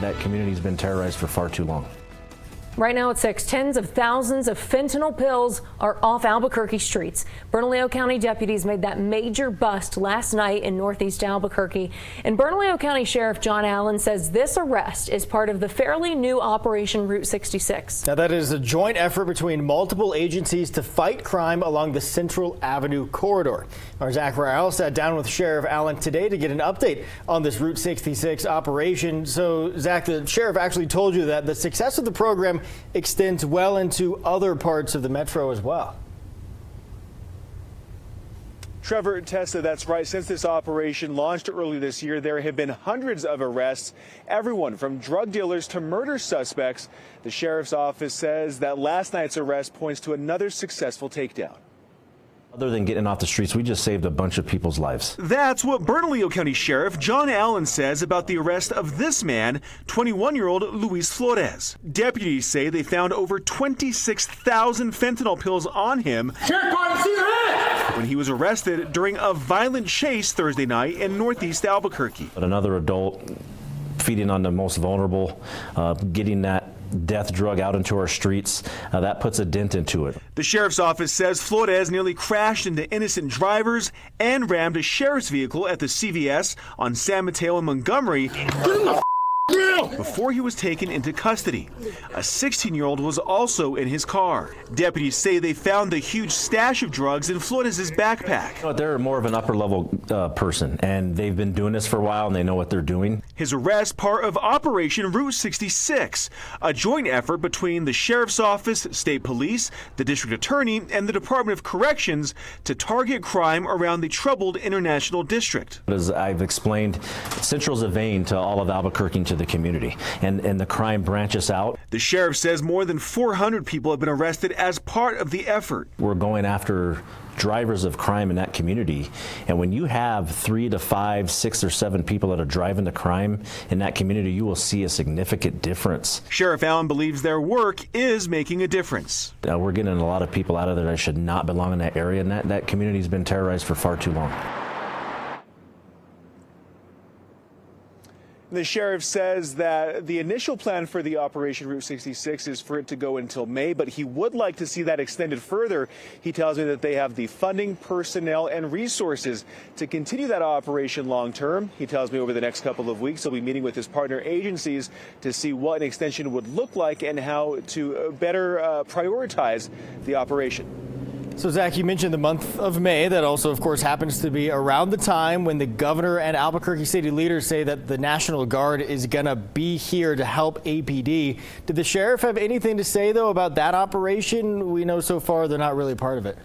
That community's been terrorized for far too long. Right now at 6, tens of thousands of fentanyl pills are off Albuquerque streets. Bernalillo County deputies made that major bust last night in northeast Albuquerque. And Bernalillo County Sheriff John Allen says this arrest is part of the fairly new Operation Route 66. Now, that is a joint effort between multiple agencies to fight crime along the Central Avenue corridor. Our Zach Rael sat down with Sheriff Allen today to get an update on this Route 66 operation. So, Zach, the sheriff actually told you that the success of the program extends well into other parts of the metro as well. Trevor, Tessa, that's right. Since this operation launched early this year, there have been hundreds of arrests, everyone from drug dealers to murder suspects. The sheriff's office says that last night's arrest points to another successful takedown. Other than getting off the streets, we just saved a bunch of people's lives. That's what Bernalillo County Sheriff John Allen says about the arrest of this man, 21-year-old Luis Flores. Deputies say they found over 26,000 fentanyl pills on him when he was arrested during a violent chase Thursday night in northeast Albuquerque. But another adult feeding on the most vulnerable, getting that death drug out into our streets, that puts a dent into it. The sheriff's office says Flores nearly crashed into innocent drivers and rammed a sheriff's vehicle at the CVS on San Mateo and Montgomery before he was taken into custody. A 16-year-old was also in his car. Deputies say they found the huge stash of drugs in Flores' backpack. You know, they're more of an upper-level person, and they've been doing this for a while, and they know what they're doing. His arrest part of Operation Route 66, a joint effort between the sheriff's office, state police, the district attorney, and the Department of Corrections to target crime around the troubled International District. As I've explained, Central's a vein to all of Albuquerque and to the community, and the crime branches out. The sheriff says more than 400 people have been arrested as part of the effort. We're going after drivers of crime in that community, and when you have 3 to 5, 6 or 7 people that are driving the crime in that community, you will see a significant difference. Sheriff Allen believes their work is making a difference. We're getting a lot of people out of there that should not belong in that area, and that community's been terrorized for far too long. The sheriff says that the initial plan for the Operation Route 66 is for it to go until May, but he would like to see that extended further. He tells me that they have the funding, personnel, and resources to continue that operation long term. He tells me over the next couple of weeks he'll be meeting with his partner agencies to see what an extension would look like and how to better prioritize the operation. So, Zach, you mentioned the month of May. That also, of course, happens to be around the time when the governor and Albuquerque city leaders say that the National Guard is going to be here to help APD. Did the sheriff have anything to say, though, about that operation? We know so far they're not really part of it.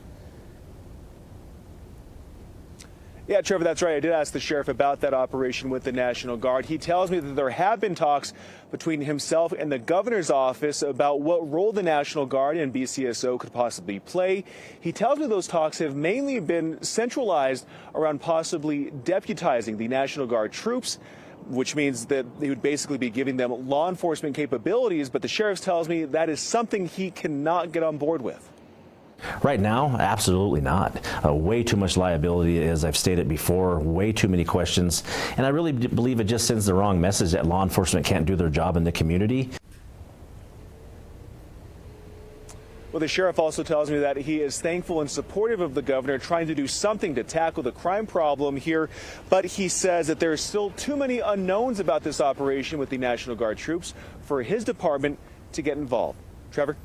Yeah, Trevor, that's right. I did ask the sheriff about that operation with the National Guard. He tells me that there have been talks between himself and the governor's office about what role the National Guard and BCSO could possibly play. He tells me those talks have mainly been centralized around possibly deputizing the National Guard troops, which means that they would basically be giving them law enforcement capabilities. But the sheriff tells me that is something he cannot get on board with. Right now, absolutely not. Way too much liability, as I've stated before, way too many questions. And I really believe it just sends the wrong message that law enforcement can't do their job in the community. Well, the sheriff also tells me that he is thankful and supportive of the governor trying to do something to tackle the crime problem here. But he says that there are still too many unknowns about this operation with the National Guard troops for his department to get involved. Trevor?